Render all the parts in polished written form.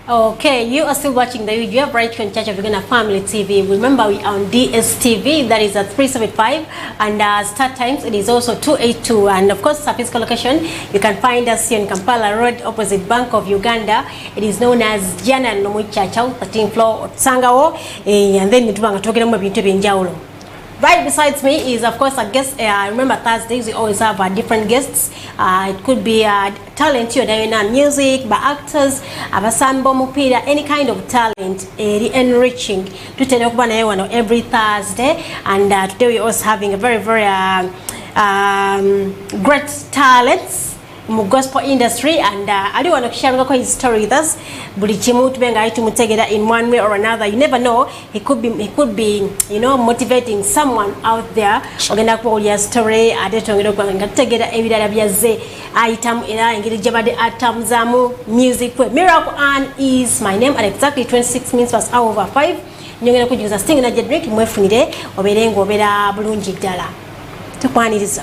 Okay, you are still watching the UGF Brighton Church of Uganda Family TV. Remember, we are on DSTV, that is at 375, and start times it is also 282. And of course, our physical location, you can find us here in Kampala Road, opposite Bank of Uganda. It is known as Jana Nomu Chachao, 13th floor, Sangawo, and then Nitubanga talking about Binjaulo. Right besides me is, of course, a guest. Remember, Thursdays we always have different guests. It could be talent, you're doing music, by actors, abasambo mupira, any kind of talent, enriching. To every Thursday, and today we're also having a very, very great talents mu gospel industry, and I do want to share his story with us. In one way or another, you never know. He could be, you know, motivating someone out there. Ogenda ko ya story adetongera kwanga tegera ebirala byaze item era engiri jabade atamzamu music. Miracle Ann is my name, and exactly 26 minutes past hour over 5. Nyongera kujuza sting na jedrink mwefunire oberengo obera bulungi ddala. Tukwaniriza.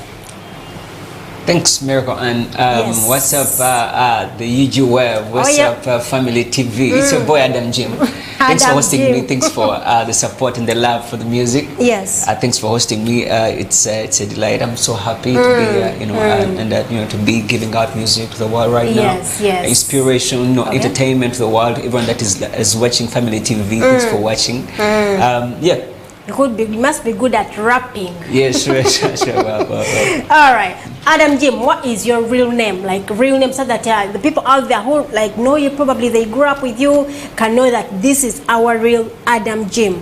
Thanks, Miracle Ann. Yes. What's up, the UG Web? What's up, Family TV? It's your boy Adam Jim. Thanks for hosting me. Thanks for the support and the love for the music. Yes. Thanks for hosting me. It's a delight. I'm so happy to be here, you know, and you know, to be giving out music to the world right now. Yes. Inspiration, you know, entertainment to the world. Everyone that is watching Family TV, thanks for watching. Yeah. You must be good at rapping. Yeah, sure. Well. All right, Adam Jim, what is your real name? Like real name, so that the people out there who like know you, probably they grew up with you, can know that this is our real Adam Jim.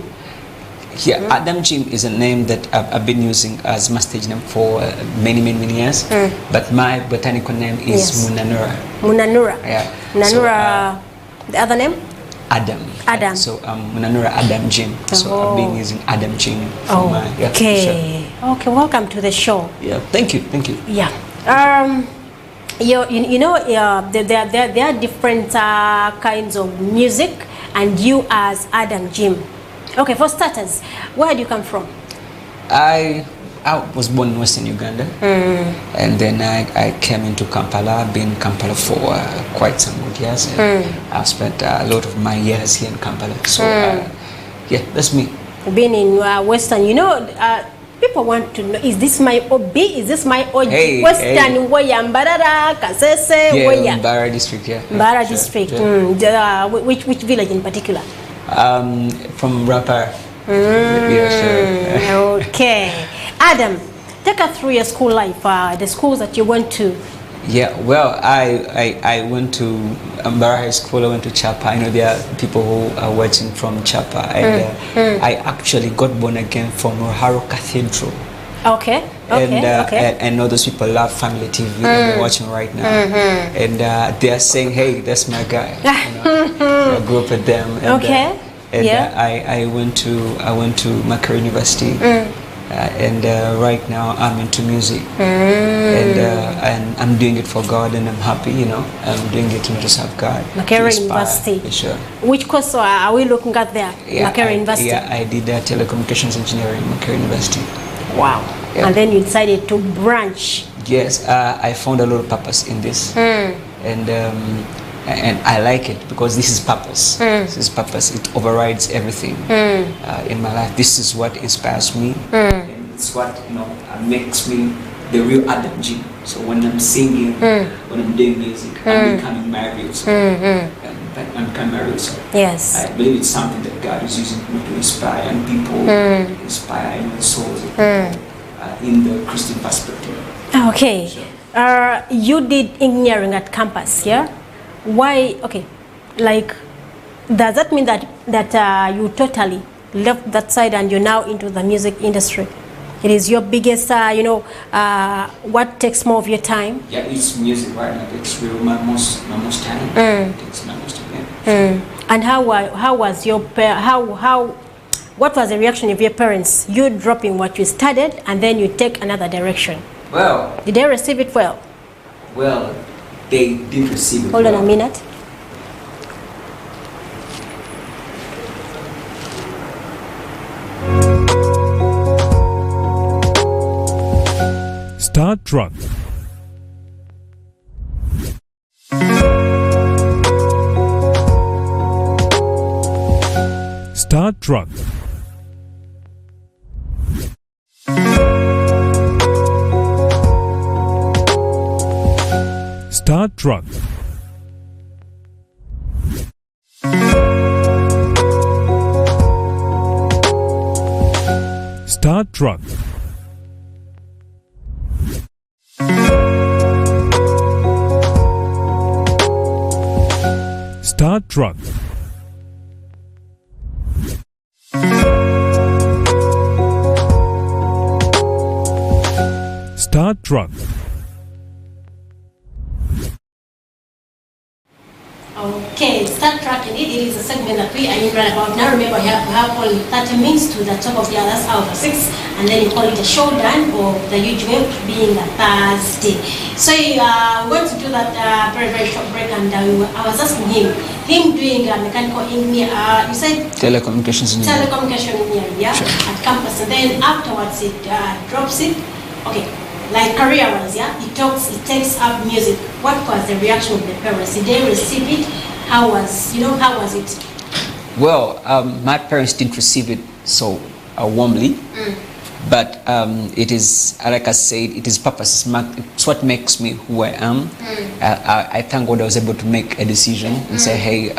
Yeah, Adam Jim is a name that I've been using as my stage name for many years. But my botanical name is Munanura. Munanura. Yeah. Munanura. The other name? Adam. So Munanura Adam Jim. So I've been using Adam Jim for my Okay, welcome to the show. Yeah, thank you. Yeah. You know, there are different kinds of music, and you as Adam Jim. Okay, for starters, where do you come from? I was born in Western Uganda, and then I came into Kampala. I've been in Kampala for quite some good years. I've spent a lot of my years here in Kampala. So, yeah, that's me. Been in Western, you know, people want to know, is this my OB? Is this my OG? Western, Waya, Mbarara, Kasese, Waya? Mbara district, yeah. Mbara district. Which village in particular? From Rapar. Okay. Adam, take us through your school life, the schools that you went to. Yeah, well, I went to Mbara High School, I went to Chapa. I know there are people who are watching from Chapa. And I actually got born again from Roharo Cathedral. Okay. And all those people love Family TV, they're watching right now. And they are saying, hey, that's my guy. You know? I grew up with them. And, and I went to Makerere University. And right now I'm into music, and I'm doing it for God, and I'm happy, you know. I'm doing it to serve God. Makerere University. Sure. Which course are we looking at there? Makerere University. Yeah, I did telecommunications engineering, Makerere University. Wow. Yeah. And then you decided to branch. Yes, I found a lot of purpose in this, and I like it because this is purpose. This is purpose. It overrides everything in my life. This is what inspires me. And it's what, you know, makes me the real Adam Jim. So when I'm singing, when I'm doing music, I'm becoming my real self. I'm becoming my real self. Yes. I believe it's something that God is using me to inspire and people, inspire souls of people, in the Christian perspective. Okay. Sure. You did engineering at campus, yeah? Why? Okay, like, does that mean that you totally left that side and you're now into the music industry? It is your biggest, you know, what takes more of your time? Yeah, it's music right now. It's really my most time. It takes my most time. Yeah. And how was your what was the reaction of your parents? You dropping what you studied and then you take another direction. Well, did they receive it well? Well, they did receive it. Hold on a minute. Start Drug. Start truck. Start truck. Start truck. Start truck. Start truck. Okay, start track indeed. It is a segment that we are in right about now. Remember, you have only 30 minutes to the top of the others out of 6, and then you call it a showdown, or the huge game being a Thursday. So we're going to do that very, very short break, and I was asking him doing mechanical engineer, you said? Telecommunications engineer. Telecommunication engineering, yeah, sure. At campus, and then afterwards it drops it. Okay. Like career-wise, yeah, it takes up music. What was the reaction of the parents? Did they receive it? How was it? Well, my parents didn't receive it so warmly, but it is, like I said, it is purpose. It's what makes me who I am. I thank God I was able to make a decision and say, hey,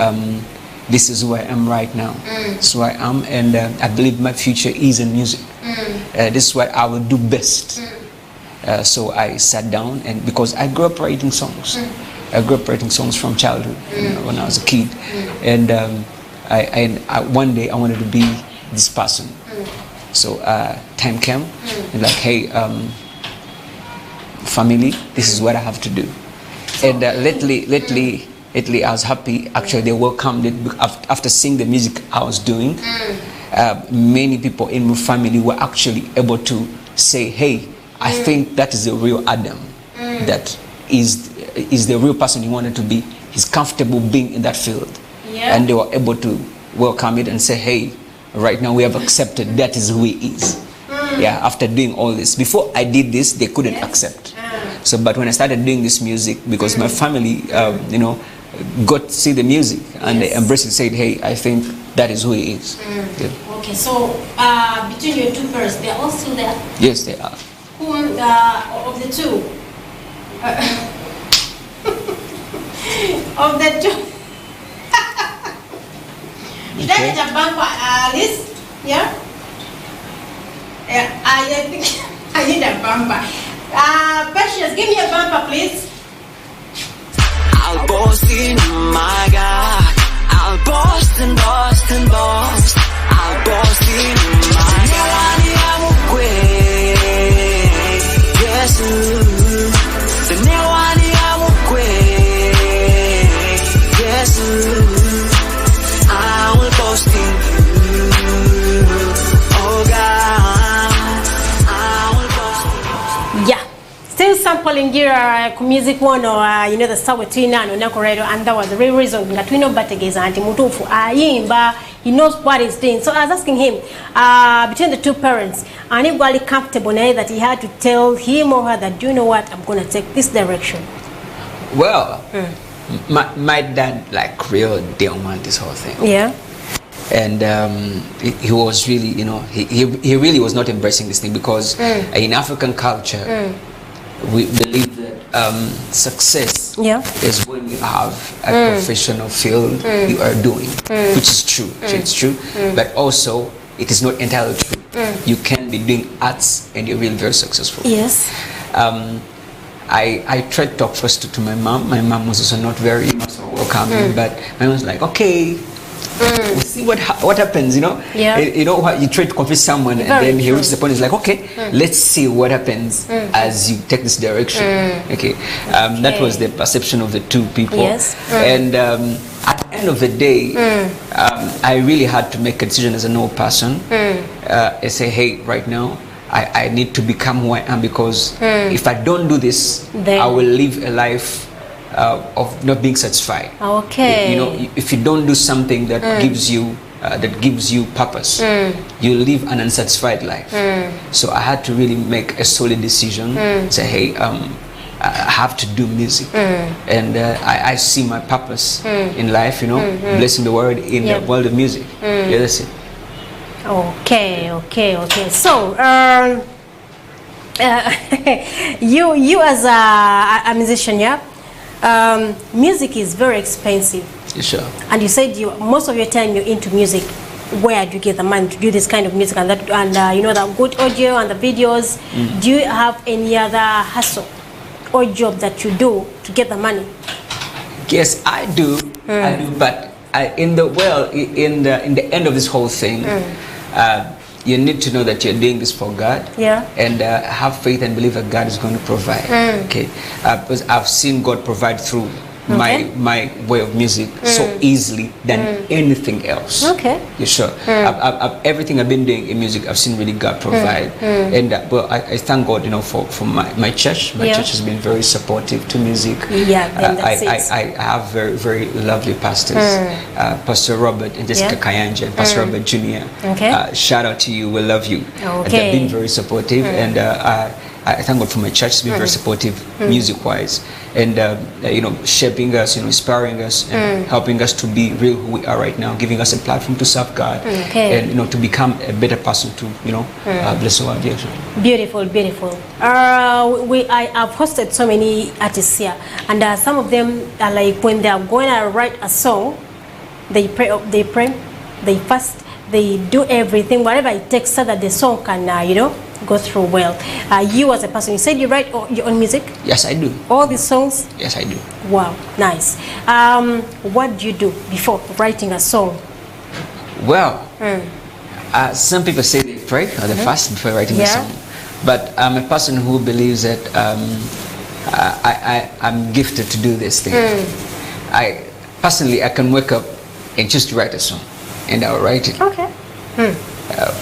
this is who I am right now. This is who I am, and I believe my future is in music. This is what I will do best. So I sat down, and because I grew up writing songs, I grew up writing songs from childhood, when I was a kid, and I one day I wanted to be this person. So time came, and like, hey, family, this is what I have to do. And lately I was happy. Actually, they welcomed it after seeing the music I was doing. Many people in my family were actually able to say, hey, I think that is the real Adam. That is the real person he wanted to be. He's comfortable being in that field. Yeah. And they were able to welcome it and say, hey, right now we have accepted that is who he is. Yeah, after doing all this. Before I did this, they couldn't accept. So, but when I started doing this music, because my family, got to see the music and they embraced it, said, hey, I think that is who he is. Yeah. Okay, so between your two parents, they are all still there? Yes, they are. Who of the two? Of the two? Did I get a bumper list? Yeah? I think I need a bumper. Precious, give me a bumper, please. I'll boast in my God. I'll boast and boast and boast. I'll boast in my God. Yes, the new one yes, I will boast in you. Oh God, I will boast in you. Yeah. Still sampling your music one or the star with Tina no Nakoredo, and that was the real reason that we know Bategeza and Mutufu Ayimba, he knows what he's doing. So I was asking him, between the two parents, and if really comfortable now that he had to tell him or her that, do you know what, I'm gonna take this direction. Well, my dad like real didn't want this whole thing. Yeah. And he was really, he really was not embracing this thing, because in African culture, we believe that success is when you have a professional field you are doing, which is true. It's true, but also it is not entirely true. You can be doing arts and you're really very successful. Yes. I tried to talk first to my mom. My mom was also not very welcoming, but my mom was like, okay, we'll see what happens, Yeah. You try to convince someone, and then he reaches the point, it's like, okay, let's see what happens as you take this direction. Okay. That was the perception of the two people. Yes. And at the end of the day, I really had to make a decision as an old person. I say, hey, right now, I need to become who I am, because if I don't do this, then I will live a life of not being satisfied. Okay. If you don't do something that gives you purpose, you live an unsatisfied life. So I had to really make a solid decision. Say, hey, I have to do music, and I see my purpose in life. Blessing the world in the world of music. Yeah, that's it. Okay. So, you as a musician, yeah, music is very expensive. Sure. And you said most of your time you're into music. Where do you get the money to do this kind of music and that, and you know, the good audio and the videos? Do you have any other hustle or job that you do to get the money? Yes, I do. I do, but in the end of this whole thing, you need to know that you're doing this for God. Yeah. And have faith and believe that God is going to provide. Okay. Because I've seen God provide through my way of music so easily than anything else. Okay. Yeah, sure. Everything I've been doing in music, I've seen really God provide. And well, I thank God, you know, for my church. My church has been very supportive to music. Yeah, then that's I have very, very lovely pastors. Pastor Robert and Jessica Kayanja and Pastor Robert Jr. Okay. Shout out to you. We love you. Okay. They've been very supportive, and I thank God for my church. It's been very supportive music-wise, and you know, shaping us, you know, inspiring us, and helping us to be real who we are right now, giving us a platform to serve God, and you know, to become a better person to, you know, bless the world. Yes. Beautiful. I have hosted so many artists here, and some of them are like, when they are going to write a song, they pray, they fast, they do everything, whatever it takes, so that the song can, you know, go through well. You as a person, you said you write your own music? Yes, I do. All these songs? Yes, I do. Wow, nice. What do you do before writing a song? Well, some people say they pray or they fast before writing a song, but I'm a person who believes that I'm gifted to do this thing. I personally, I can wake up and just write a song, and I'll write it. Okay.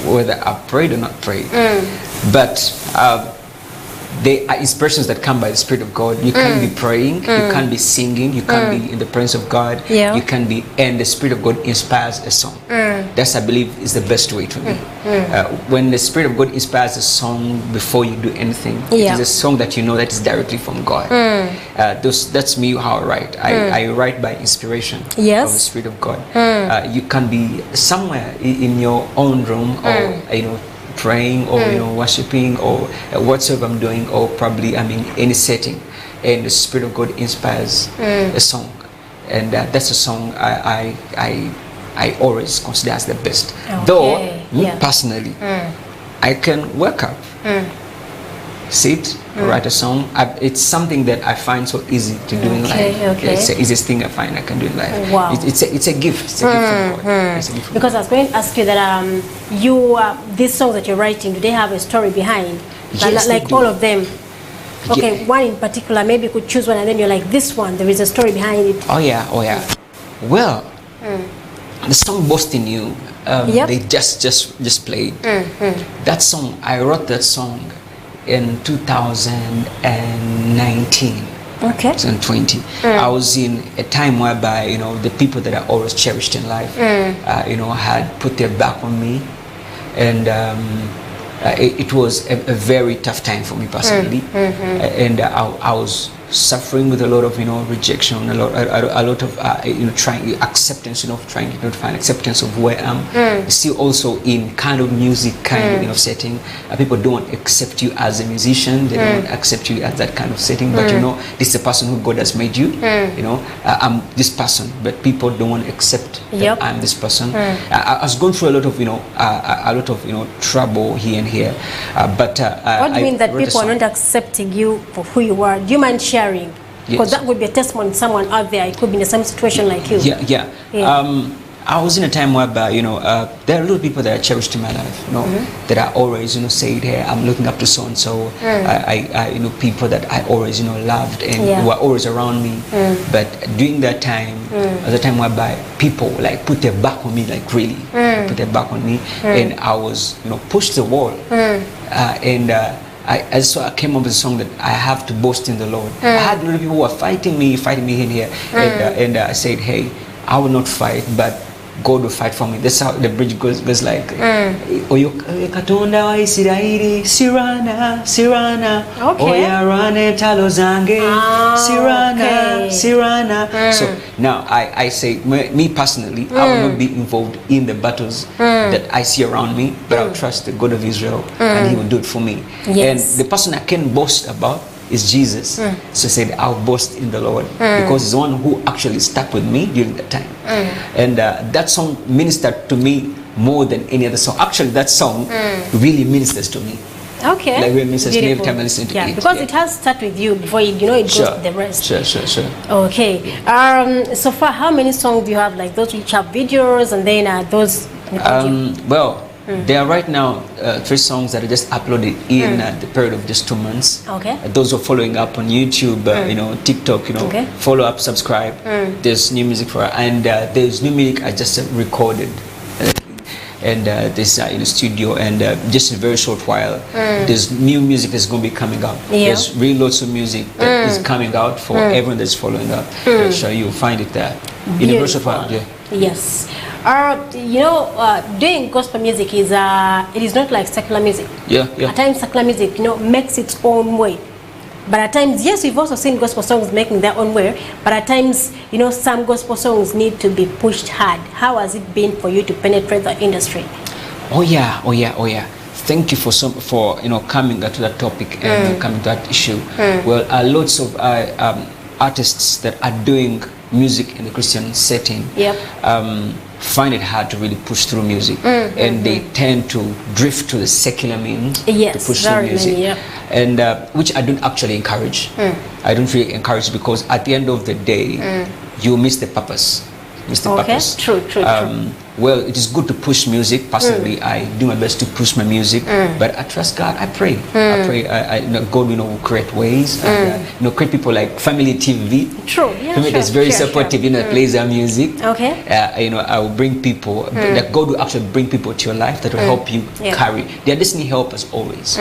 Whether I prayed or not prayed. But they are inspirations that come by the Spirit of God. You can't be praying, you can't be singing, you can't be in the presence of God. Yeah. You can be, and the Spirit of God inspires a song. That's, I believe, is the best way to be. When the Spirit of God inspires a song before you do anything, it is a song that you know that is directly from God. That's me, how I write. I write by inspiration of the Spirit of God. You can be somewhere in your own room, or you know, praying, or you know, worshiping, or whatsoever I'm doing, or probably I'm in any setting, and the Spirit of God inspires a song, and that's a song I always consider as the best. Though me personally, I can wake up, sit, write a song. It's something that I find so easy to do in life. It's the easiest thing I find I can do in life. Wow. It's a gift. It's a gift from God. It's a gift from Because I was going to ask you that these songs that you're writing, do they have a story behind? Yes, like they do. all of them. Okay, one in particular, maybe you could choose one, and then you're like, this one, there is a story behind it. Oh yeah. Well, the song "Boast in You," they just played. That song, I wrote that song in 2019. Okay. 2020. I was in a time whereby, you know, the people that I always cherished in life, you know, had put their back on me, and it was a very tough time for me personally, and I was suffering with a lot of, you know, rejection, a lot of you know, trying acceptance, you know, trying to find acceptance of where I am. Still also in kind of music kind of, you know, setting, people don't accept you as a musician, they don't accept you as that kind of setting, but you know, this is the person who God has made you, you know, I'm this person, but people don't want to accept that I'm this person. I was going through a lot of, you know, trouble here and here, but what do you mean that people are not accepting you for who you are? Do you mind sharing? Because that would be a testimony to someone out there. It could be in the same situation like you. I was in a time whereby, you know, there are a lot of people that I cherished in my life, you know, that I always, you know, said, hey, I'm looking up to so and so. I you know, people that I always, you know, loved and were always around me. But during that time, was a time whereby people like put their back on me, like really put their back on me, and I was, you know, pushed to the wall, so I came up with a song that I have to boast in the Lord. I had a lot of people who were fighting me in here, and I said, hey, I will not fight, but God will fight for me. That's how the bridge goes like, Oyo katonda wa Isiraeli, Sirana, Sirana, Oya rane talo zange, Sirana, Sirana. So now I say, me personally, I will not be involved in the battles that I see around me, but I'll trust the God of Israel and He will do it for me. Yes. And the person I can boast about is Jesus. So I said, I'll boast in the Lord because He's the one who actually stuck with me during that time. And that song ministered to me more than any other song. Actually, that song really ministers to me. Okay. Like when ministers to me every time I listen to it. Because it has started with you before it goes to the rest. Sure. Okay. So far, how many songs do you have? Like those which have videos, and then those. Well, there are right now 3 songs that are just uploaded in the period of just 2 months. Okay. Those are following up on YouTube, TikTok, follow up, subscribe. There's new music for, and there's new music I just recorded. And this in the studio, and just in a very short while, there's new music that's going to be coming out. There's really lots of music that is coming out for everyone that's following up. So you'll find it there in a very short while. Yes. Doing gospel music is it is not like secular music. At times secular music makes its own way, but at times, yes, we've also seen gospel songs making their own way, but at times some gospel songs need to be pushed hard. How has it been for you to penetrate the industry? Oh yeah. Thank you for coming to that topic and coming to that issue. Well, lots of artists that are doing music in the Christian setting find it hard to really push through music, and they tend to drift to the secular means to push through music, and which I don't actually encourage. I don't really encourage, because at the end of the day, you miss the purpose. True. Well, it is good to push music. Personally, I do my best to push my music, but I trust God. I pray. I pray. God, will create ways. And, create people like Family TV. True. Family is very supportive. Plays our music. Okay. I will bring people. That God will actually bring people to your life that will help you carry. They are destiny helpers always.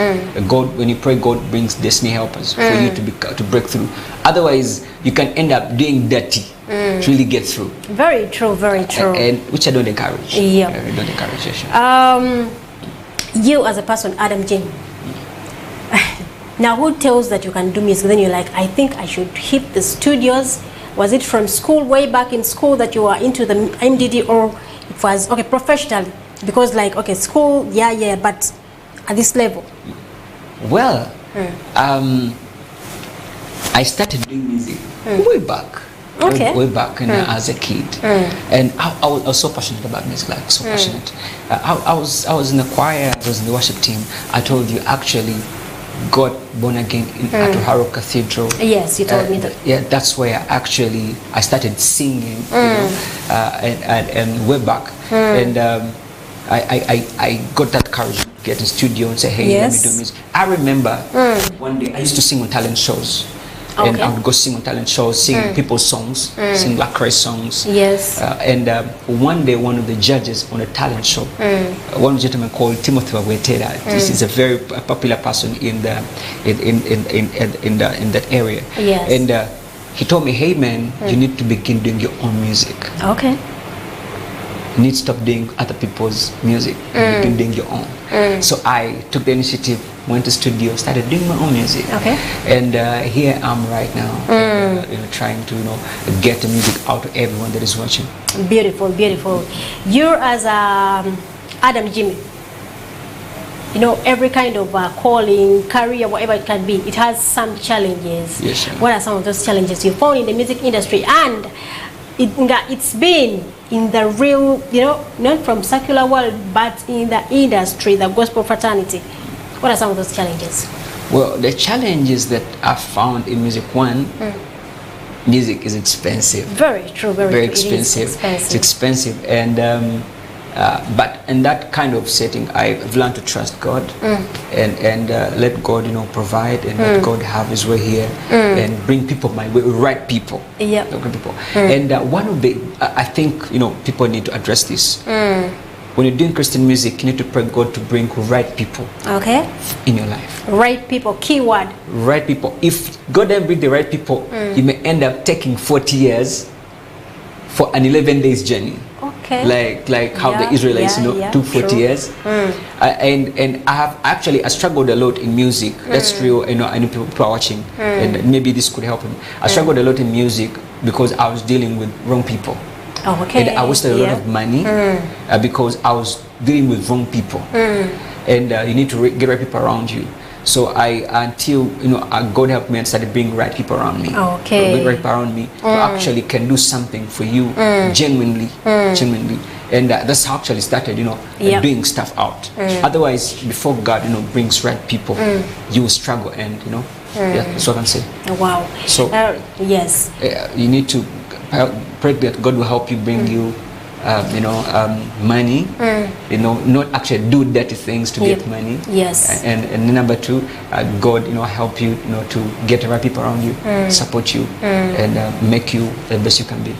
God, when you pray, God brings destiny helpers for you to break through. Otherwise, you can end up doing dirty to really get through. Very true. And which I don't encourage. Yeah. I don't encourage it. You as a person, Adam Jim. Now, who tells that you can do music? Then you're like, I think I should hit the studios. Was it from school, way back in school, that you were into the MDD, or it was professionally? Because school, but at this level. Well, I started doing music way back. Way back as a kid, and I was so passionate about music, so passionate. I was in the choir, I was in the worship team. I told you, actually got born again in Atuharo Cathedral. Yes, you told me that. Yeah, that's where I started singing, and way back, and I got that courage to get in studio and say, hey, let me do music. I remember one day I used to sing on talent shows. And I would go sing on talent shows, sing people's songs, sing Lacrae songs. Yes. And one day, one of the judges on a talent show, one gentleman called Timothy Wawetera, this is a very popular person in that area. Yes. And he told me, hey man, you need to begin doing your own music. Okay. You need to stop doing other people's music and begin doing your own. So I took the initiative, went to studio, started doing my own music. Okay. And here I am right now, trying to get the music out to everyone that is watching. Beautiful. You as Adam Jimmy, every kind of calling, career, whatever it can be, it has some challenges. Yes, sir. What are some of those challenges you found in the music industry? And it's been in the real, not from secular world, but in the industry, the gospel fraternity. What are some of those challenges? Well, the challenges that I found in music, music is expensive. Very true, very expensive. It's expensive, and but in that kind of setting, I've learned to trust God and let God, provide, and let God have His way here and bring people my way, right people. Yeah. People. And one of the, I think, people need to address this. When you're doing Christian music, you need to pray God to bring right people. Okay. In your life. Right people, keyword. Right people. If God doesn't bring the right people, you may end up taking 40 years for an 11 days journey. Okay. Like how the Israelites took 40 years. And I struggled a lot in music. That's real. I know people are watching, and maybe this could help him. I struggled a lot in music because I was dealing with wrong people. Oh, okay. And I wasted a lot of money because I was dealing with wrong people. And you need to get right people around you. So until God helped me and started bringing right people around me. Okay. Bring right people around me who actually can do something for you genuinely. And that's how I actually started, doing stuff out. Otherwise, before God, brings right people, you will struggle, and yeah, that's what I'm saying. Wow. So yes, you need to pray that God will help you bring you money, not actually do dirty things to get money. Yes. And number two, God, help you, to get the right people around you, support you, and make you the best you can be.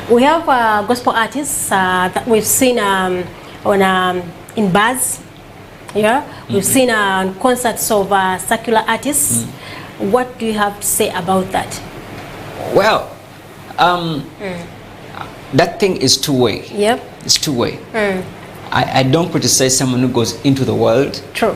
We have gospel artists that we've seen in bars. Yeah, we've seen concerts of secular artists. What do you have to say about that? Well, that thing is two-way. Yep. It's two-way. I don't criticize someone who goes into the world. True.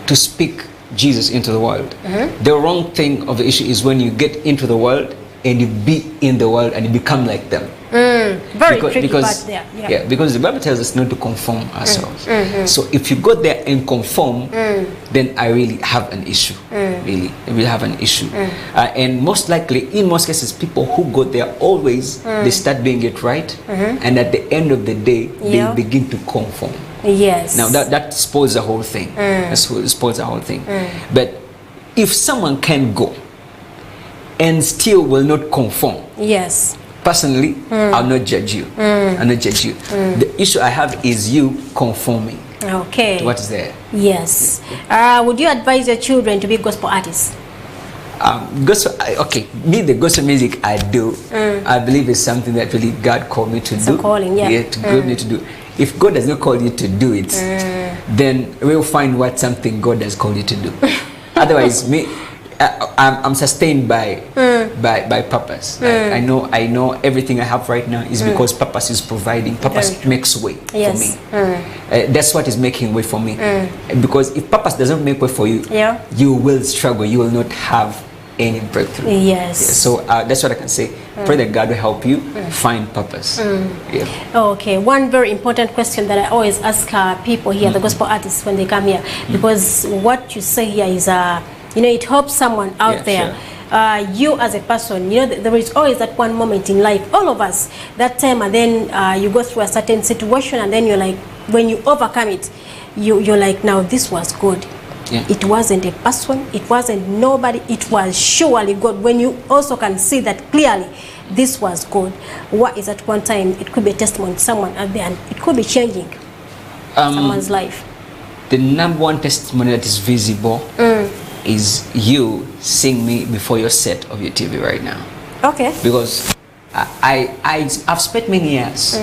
To speak Jesus into the world. The wrong thing of the issue is when you get into the world and you be in the world and you become like them. Very tricky part there. Yeah, because the Bible tells us not to conform ourselves. So if you go there and conform, then I really have an issue. Really, I really have an issue. And most likely, in most cases, people who go there always, they start doing it right. And at the end of the day, they begin to conform. Yes. Now that spoils the whole thing. That spoils the whole thing. But if someone can go and still will not conform, yes, personally, I'll not judge you. I'll not judge you. The issue I have is you conforming. Okay. To what is there? Yes. Would you advise your children to be gospel artists? The gospel music I do, I believe is something that really God called me to do. A calling, yeah. To me to do. If God does not call you to do it, then we'll find something God has called you to do. Otherwise, I'm sustained by purpose. Like, I know everything I have right now is because purpose is providing. Purpose makes way for me. That's what is making way for me. Because if purpose doesn't make way for you, you will struggle. You will not have any breakthrough. Yes. So that's what I can say. Pray that God will help you find purpose. Okay. One very important question that I always ask people here, the gospel artists, when they come here, because what you say here is it helps someone out there. Sure. You as a person, there is always that one moment in life, all of us, that time, and then you go through a certain situation, and then you're like, when you overcome it, you're like, now this was good. It wasn't a person, it wasn't nobody, it was surely God. When you also can see that clearly, this was good. What is at one time, it could be a testimony to someone out there, and it could be changing someone's life. The number one testimony that is visible is you seeing me before your set of your TV right now. Okay. Because I've spent many years,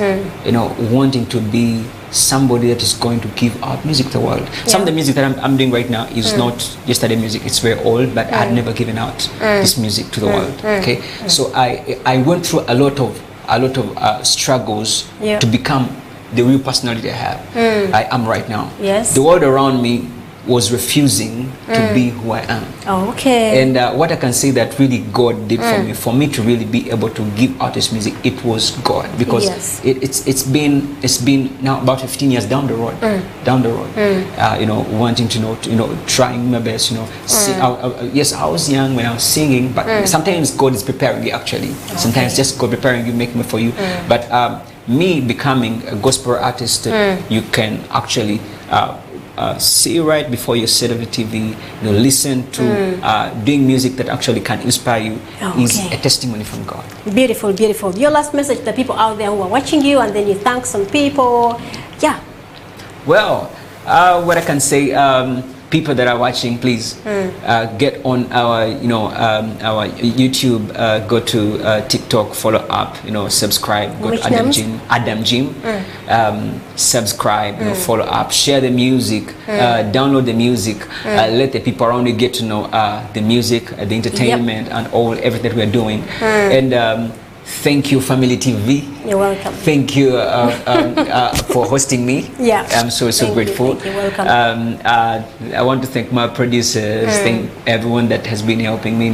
wanting to be somebody that is going to give out music to the world. Some of the music that I'm doing right now is not yesterday music. It's very old, but I had never given out this music to the world. Okay. So I went through a lot of struggles to become the real personality I have. I am right now. Yes. The world around me was refusing to be who I am. Okay. And what I can say that really God did for me to really be able to give out this music, it was God, because it's been now about 15 years down the road, wanting to trying my best, sing. Yes, I was young when I was singing, but sometimes God is preparing you actually. Sometimes just God preparing you, making it for you. But me becoming a gospel artist, you can actually see right before you set up the TV, listen to doing music that actually can inspire you is a testimony from God. Beautiful, beautiful. Your last message to the people out there who are watching you, and then you thank some people. Yeah. Well, what I can say, people that are watching, please get on our our YouTube, go to TikTok, follow up, subscribe, go to Adam Jim, subscribe, follow up, share the music, download the music, let the people around you get to know the music, the entertainment, and everything that we are doing. And thank you, Family TV. You're welcome. Thank you for hosting me. Yeah. I'm so grateful. Thank you. Welcome. I want to thank my producers, thank everyone that has been helping me,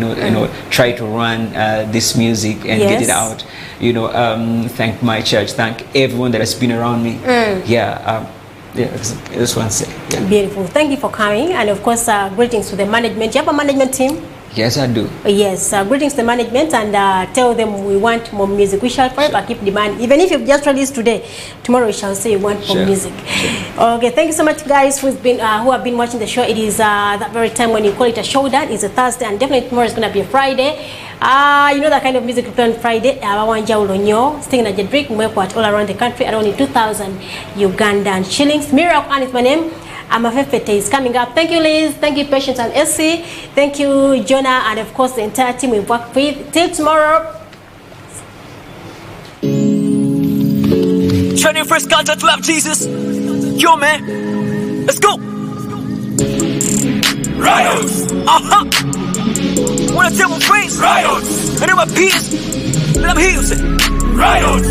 try to run this music and get it out. Thank my church, thank everyone that has been around me. Yeah, I just want to say. Yeah. Beautiful. Thank you for coming, and of course, greetings to the management. Do you have a management team? Yes, I do. Yes, greetings to the management, and tell them we want more music. We shall forever keep demand. Even if you've just released today, tomorrow we shall say we want more music. Okay, thank you so much, guys, who have been watching the show. It is that very time when you call it a showdown. It's a Thursday, and definitely tomorrow is going to be a Friday. You know that kind of music we play on Friday. Stinging at Jedrick, all around the country at only 2,000 Ugandan shillings. Miracle Ann is my name. Amafefete is coming up. Thank you, Liz. Thank you, Patience and Essie. Thank you, Jonah, and of course the entire team we've worked with. Till tomorrow. Training first contact to love Jesus. Yo, man. Let's go. Riots. Wanna tell my friends? Riots. And then my peers. Let them hear you say. Riots.